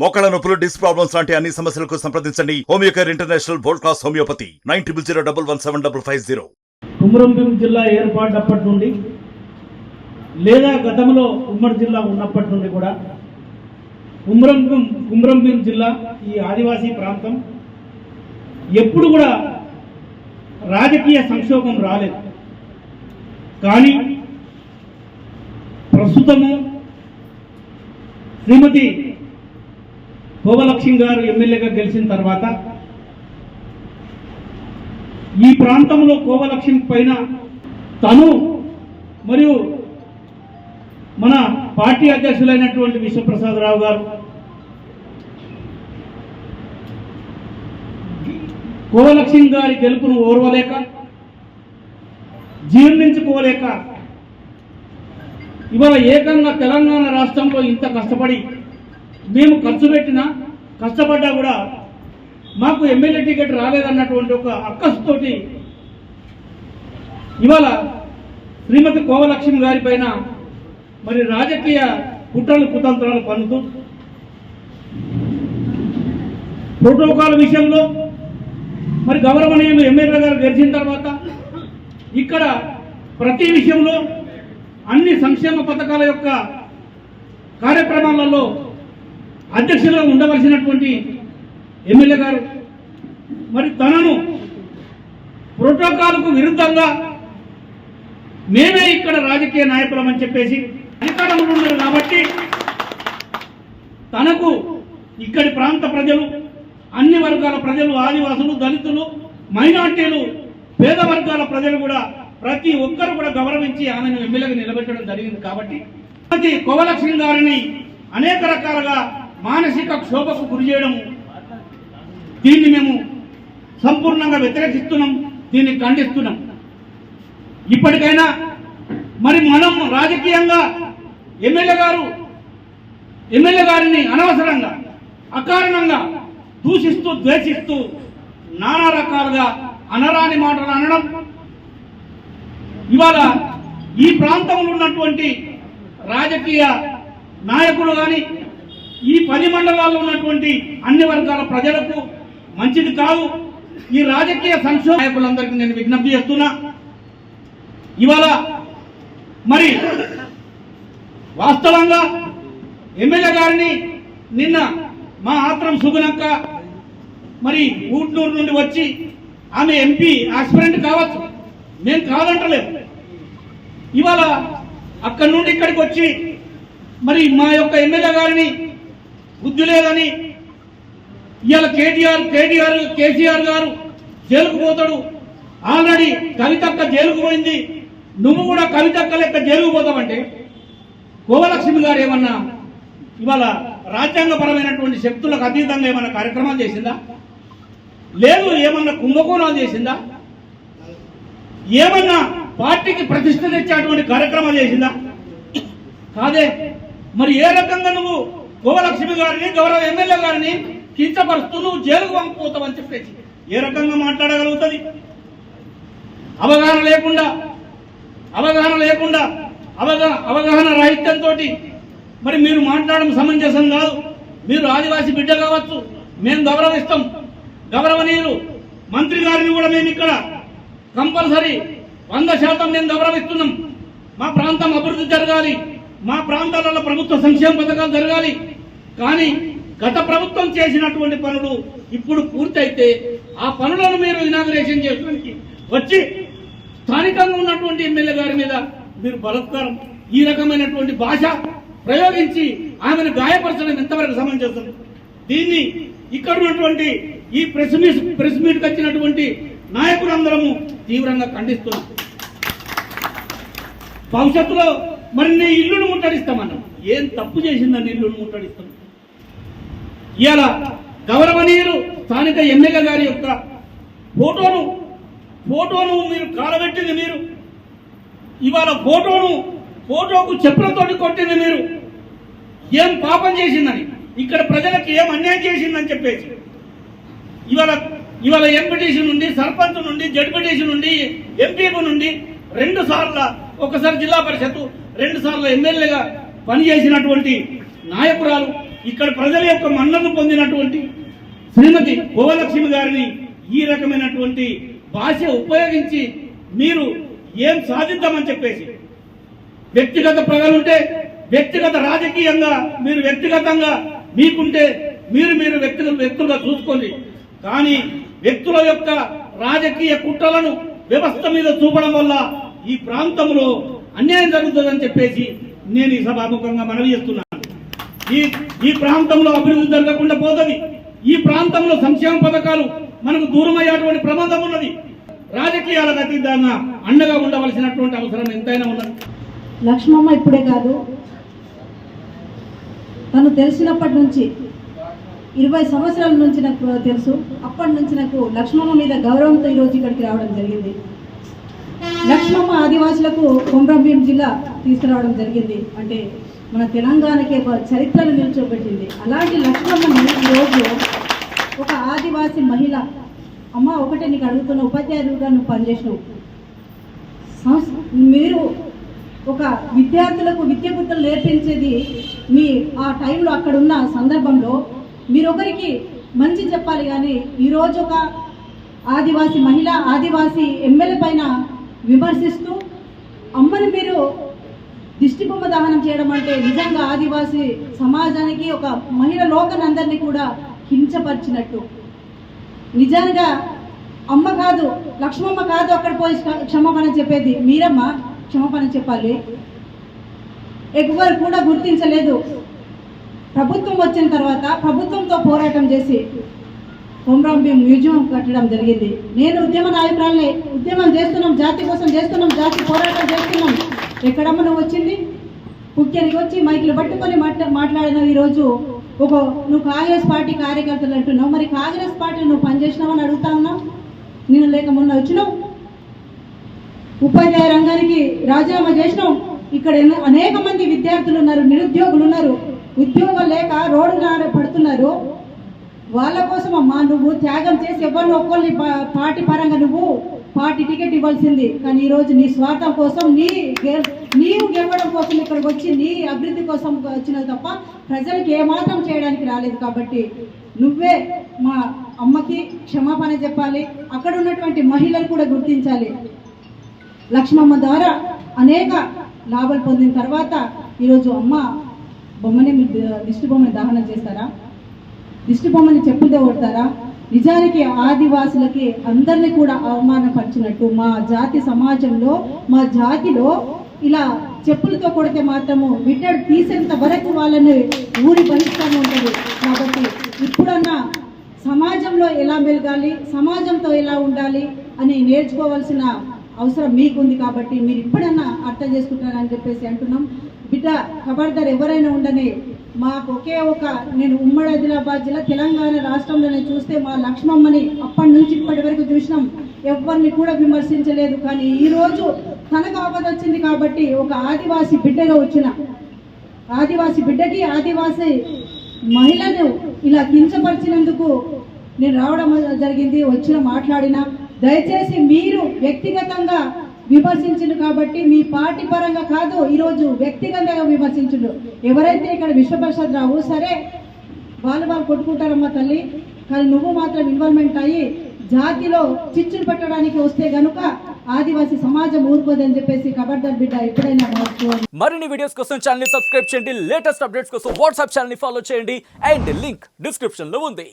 మోకాళ్ళ నొప్పులు, disc problems లాంటి అన్ని సమస్యలకు సంప్రదించండి Homeocare international world class homeopathy 9001175550. Komaram Bheem జిల్లా ఏర్పాటప్పటి నుండి లేదా గతంలో ఉమ్మడి జిల్లా ఉన్నప్పటి నుండి కూడా కుమ్రంభీం జిల్లా ఈ ఆదివాసీ ప్రాంతం ఎప్పుడు కూడా రాజకీయ సంక్షోభం రాలేదు. కానీ ప్రస్తుతము శ్రీమతి కోవలక్ష్మి గారు ఎమ్మెల్యేగా గెలిచిన తర్వాత ఈ ప్రాంతంలో కోవలక్ష్మి పైన తను మరియు మన పార్టీ అధ్యక్షులైనటువంటి విశ్వప్రసాదరావు గారు కోవలక్ష్మి గారి గెలుపును ఓర్వలేక జీర్ణించుకోలేక ఇవాళ ఏకంగా తెలంగాణ రాష్ట్రంలో ఇంత కష్టపడి మేము ఖర్చు పెట్టినా కష్టపడ్డా కూడా మాకు ఎమ్మెల్యే టికెట్ రాలేదన్నటువంటి ఒక అక్కసుతోటి ఇవాళ శ్రీమతి కోవలక్ష్మి గారి పైన మరి రాజకీయ కుట్రలు కుతంత్రాలు పన్నుతూ ప్రోటోకాల్ విషయంలో మరి గౌరవనీయులు ఎమ్మెల్యే గారు గెలిచిన తర్వాత ఇక్కడ ప్రతి విషయంలో అన్ని సంక్షేమ పథకాల యొక్క కార్యక్రమాలలో అధ్యక్షులుగా ఉండవలసినటువంటి ఎమ్మెల్యే గారు మరి తనను ప్రోటోకాల్కు విరుద్ధంగా మేమే ఇక్కడ రాజకీయ నాయకులం అని చెప్పేసి అధికారంలో ఉన్నారు కాబట్టి తనకు ఇక్కడి ప్రాంత ప్రజలు, అన్ని వర్గాల ప్రజలు, ఆదివాసులు, దళితులు, మైనార్టీలు, పేద వర్గాల ప్రజలు కూడా ప్రతి ఒక్కరు కూడా గౌరవించి ఆమెను ఎమ్మెల్యేగా నిలబెట్టడం జరిగింది. కాబట్టి కోవలక్ష్మి గారిని అనేక రకాలుగా మానసిక క్షోభకు గురి చేయడం, దీన్ని మేము సంపూర్ణంగా వ్యతిరేకిస్తున్నాం, దీన్ని ఖండిస్తున్నాం. ఇప్పటికైనా మరి మనం రాజకీయంగా ఎమ్మెల్యే గారిని అనవసరంగా అకారణంగా దూషిస్తూ ద్వేషిస్తూ నానా రకాలుగా అనరాని మాటలు అనడం ఇవాళ ఈ ప్రాంతంలో ఉన్నటువంటి రాజకీయ నాయకులు కానీ ఈ 10 మండలాల్లో ఉన్నటువంటి అన్ని వర్గాల ప్రజలకు మంచిది కాదు. ఈ రాజకీయ సంక్షోభ నాయకులందరికీ నేను విజ్ఞప్తి చేస్తున్నా. ఇవాళ మరి వాస్తవంగా ఎమ్మెల్యే గారిని నిన్న మా ఆత్రం సుగుణక్క మరి ఊట్నూరు నుండి వచ్చి ఆమె ఎంపీ ఆస్పిరెంట్ కావచ్చు, మేము కాదంటలేదు. ఇవాళ అక్కడి నుండి ఇక్కడికి వచ్చి మరి మా యొక్క ఎమ్మెల్యే గారిని బుద్ధి లేదని ఇవాళ కేసీఆర్ గారు జైలుకు పోతాడు, ఆల్రెడీ కవితక్క జైలుకు పోయింది, నువ్వు కూడా కవితక్క లెక్క జైలుకు పోతావంటే కోవలక్ష్మి గారు ఏమన్నా ఇవాళ రాజ్యాంగపరమైనటువంటి శక్తులకు అతీతంగా ఏమన్నా కార్యక్రమాలు చేసిందా? లేదు. ఏమన్నా కుంభకోణాలు చేసిందా? ఏమన్నా పార్టీకి ప్రతిష్ట తెచ్చేటువంటి కార్యక్రమాలు చేసిందా? కాదే. మరి ఏ రకంగా నువ్వు కోవలక్ష్మి గారిని, గౌరవ ఎమ్మెల్యే గారిని కించపరుస్తూ నువ్వు జైలుకు పంపిపోతావని చెప్పేసి ఏ రకంగా మాట్లాడగలుగుతుంది? అవగాహన లేకుండా అవగాహన రాహిత్యంతో మరి మీరు మాట్లాడడం సమంజసం కాదు. మీరు ఆదివాసీ బిడ్డ కావచ్చు, మేము గౌరవిస్తాం. గౌరవనీయులు మంత్రి గారిని కూడా మేము ఇక్కడ కంపల్సరీ 100% మేము గౌరవిస్తున్నాం. మా ప్రాంతం అభివృద్ధి జరగాలి, మా ప్రాంతాలలో ప్రభుత్వ సంక్షేమ పథకాలు జరగాలి. కానీ గత ప్రభుత్వం చేసినటువంటి పనులు ఇప్పుడు పూర్తయితే ఆ పనులను మీరు ఇనాగరేషన్ చేయడానికి వచ్చి స్థానికంగా ఉన్నటువంటి ఎమ్మెల్యే గారి మీద మీరు బలత్కారం, ఈ రకమైనటువంటి భాష ప్రయోగించి ఆమెను గాయపరచడం ఎంతవరకు సమంజసం? దీన్ని ఇక్కడ ఉన్నటువంటి ఈ ప్రెస్ మీట్కి వచ్చినటువంటి నాయకులందరము తీవ్రంగా ఖండిస్తున్నాం. భవిష్యత్తులో మరి నీ ఇల్లును ముట్టడిస్తామన్నాం. ఏం తప్పు చేసిందని ఇల్లును ముట్టడిస్తాం? ఇవాళ గౌరవనీయులు స్థానిక ఎమ్మెల్యే గారి యొక్క ఫోటోను మీరు కాలబెట్టింది మీరు, ఇవాళ ఫోటోకు చెప్పులతోటి కొట్టింది మీరు. ఏం పాపం చేసిందని, ఇక్కడ ప్రజలకు ఏం అన్యాయం చేసిందని చెప్పేసి ఇవాళ ఎంపీటీసీ నుండి, సర్పంచ్ నుండి, జడ్పీటీసీ నుండి, ఎంపీపీ నుండి 2 సార్లు, ఒకసారి జిల్లా పరిషత్, 2 సార్లు ఎమ్మెల్యేగా పనిచేసినటువంటి నాయకురాలు ఇక్కడ ప్రజల యొక్క మన్నను పొందినటువంటి శ్రీమతి భువలక్ష్మి గారిని ఈ రకమైనటువంటి భాష ఉపయోగించి మీరు ఏం సాధిద్దామని చెప్పేసి వ్యక్తిగత ప్రజలుంటే వ్యక్తిగత రాజకీయంగా మీరు వ్యక్తిగతంగా మీకుంటే మీరు వ్యక్తులుగా చూసుకోండి. కానీ వ్యక్తుల యొక్క రాజకీయ కుట్రలను వ్యవస్థ మీద చూపడం వల్ల ఈ ప్రాంతంలో అన్యాయం జరుగుతుందని చెప్పేసి నేను ఈ సభాముఖంగా మనవి చేస్తున్నాను. ఈ ప్రాంతంలో అభివృద్ధి జరగకుండా పోతుంది. ఈ ప్రాంతంలో సంక్షేమ పథకాలు మనకు దూరమయ్యేటువంటి ప్రమాదం ఉన్నది. రాజకీయాలకు అతీతంగా అండగా ఉండవలసినటువంటి అవసరం ఎంతైనా ఉన్నది. లక్ష్మమ్మ ఇప్పుడే కాదు, తను తెలిసినప్పటి నుంచి 20 సంవత్సరాల నుంచి నాకు తెలుసు. అప్పటి నుంచి నాకు లక్ష్మమ్మ మీద గౌరవంతో ఈరోజు ఇక్కడికి రావడం జరిగింది. లక్ష్మమ్మ ఆదివాసులకు కొమరంభీం జిల్లా తీసుకురావడం జరిగింది. అంటే మన తెలంగాణకి ఒక చరిత్రను నిల్చోబెట్టింది. అలాంటి లక్ష్మమ్మని ఈరోజు ఒక ఆదివాసి మహిళ, అమ్మ ఒకటే నీకు అడుగుతున్న, ఉపాధ్యాయులుగా నువ్వు పనిచేసినావు, మీరు ఒక విద్యార్థులకు విద్య బుద్ధులు నేర్పించేది మీ ఆ టైంలో అక్కడ ఉన్న సందర్భంలో మీరు ఒకరికి మంచి చెప్పాలి. కానీ ఈరోజు ఒక ఆదివాసి మహిళ ఆదివాసి ఎమ్మెల్యే పైన విమర్శిస్తూ అమ్మని మీరు దిష్టిబొమ్మ దహనం చేయడం అంటే నిజంగా ఆదివాసి సమాజానికి ఒక మహిళ లోకనందరినీ కూడా హింసపరిచినట్టు. నిజంగా అమ్మ కాదు, లక్ష్మమ్మ కాదు అక్కడ పోయి క్షమాపణ చెప్పేది, మీరమ్మ క్షమాపణ చెప్పాలి. ఎవ్వరు కూడా గుర్తించలేదు. ప్రభుత్వం వచ్చిన తర్వాత ప్రభుత్వంతో పోరాటం చేసి కొమరంభీం మ్యూజియం కట్టడం జరిగింది. నేను ఉద్యమ నాయకురాలే, ఉద్యమం చేస్తున్నాం, జాతి కోసం చేస్తున్నాం, జాతి పోరాటం చేస్తున్నాం. ఎక్కడమ్మ నువ్వు వచ్చింది? ముఖ్యానికి వచ్చి మైకులు పట్టుకొని మాట్లాడిన ఈరోజు నువ్వు కాంగ్రెస్ పార్టీ కార్యకర్తలు అంటున్నావు. మరి కాంగ్రెస్ పార్టీలో నువ్వు పనిచేసినావని అడుగుతా ఉన్నావు. నేను లేక మొన్న వచ్చినావు, ఉపాధ్యాయ రంగానికి రాజీనామా చేసినాం. ఇక్కడ అనేక మంది విద్యార్థులు ఉన్నారు, నిరుద్యోగులు ఉన్నారు, ఉద్యోగం లేక రోడ్డు పడుతున్నారు. వాళ్ళ కోసం అమ్మా నువ్వు త్యాగం చేసి ఎవరిని ఒక్కరిని పార్టీ పరంగా నువ్వు పార్టీ టికెట్ ఇవ్వాల్సింది. కానీ ఈరోజు నీ స్వార్థం కోసం నీవు గెలవడం కోసం ఇక్కడికి వచ్చి నీ అభివృద్ధి కోసం వచ్చినది తప్ప ప్రజలకు ఏమాత్రం చేయడానికి రాలేదు. కాబట్టి నువ్వే మా అమ్మకి క్షమాపణ చెప్పాలి. అక్కడ ఉన్నటువంటి మహిళలు కూడా గుర్తించాలి. లక్ష్మమ్మ ద్వారా అనేక లాభాలు పొందిన తర్వాత ఈరోజు అమ్మ బొమ్మని దిష్టి బొమ్మని దహనం చేస్తారా? దిష్టి బొమ్మని చెప్పులతో కొడతారా? నిజానికి ఆదివాసులకి అందరినీ కూడా అవమానపరిచినట్టు మా జాతి సమాజంలో మా జాతిలో ఇలా చెప్పులతో కొడితే మాత్రము బిడ్డడు తీసేంత వరకు వాళ్ళని ఊరి బలిస్తానే ఉంటుంది. కాబట్టి ఇప్పుడన్నా సమాజంలో ఎలా మెలగాలి, సమాజంతో ఎలా ఉండాలి అని నేర్చుకోవాల్సిన అవసరం మీకుంది. కాబట్టి మీరు ఇప్పుడన్నా అర్థం చేసుకుంటారని చెప్పేసి అంటున్నాం. బిడ్డ ఖబర్దార్ ఎవరైనా ఉండని, మాకు నేను ఉమ్మడి ఆదిలాబాద్ జిల్లా తెలంగాణ రాష్ట్రంలోనే చూస్తే మా లక్ష్మమ్మని అప్పటి నుంచి ఇప్పటి వరకు చూసినాం, ఎవరిని కూడా విమర్శించలేదు. కానీ ఈరోజు తనకు ఆపద వచ్చింది కాబట్టి ఒక ఆదివాసి బిడ్డగా వచ్చిన ఆదివాసి బిడ్డకి ఆదివాసి మహిళను ఇలా కించపరిచినందుకు నేను రావడం జరిగింది, వచ్చిన మాట్లాడిన. దయచేసి మీరు వ్యక్తిగతంగా విమర్శించిండు కాబట్టి మీ పార్టీ పరంగా కాదు, ఈరోజు వ్యక్తిగతంగా విమర్శించుండు. ఎవరైతే ఇక్కడ విశ్వప్రసాద్ రావు సరే వాళ్ళు కొట్టుకుంటారమ్మా తల్లి, కానీ నువ్వు మాత్రం ఇన్వాల్వ్మెంట్ అయ్యి జాతిలో చిచ్చులు పెట్టడానికి వస్తే గనుక ఆదివాసీ సమాజం ఊరుకోదని చెప్పేసి ఖబర్దార్ బిడ్డ ఎప్పుడైనా మార్చుకోవాలి. మరిన్ని వీడియోస్ కోసం ఛానల్ ని సబ్స్క్రైబ్ చేయండి, లేటెస్ట్ అప్డేట్స్ కోసం వాట్సాప్ ఛానల్ ని ఫాలో చేయండి అండ్ లింక్ డిస్క్రిప్షన్ లో ఉంది.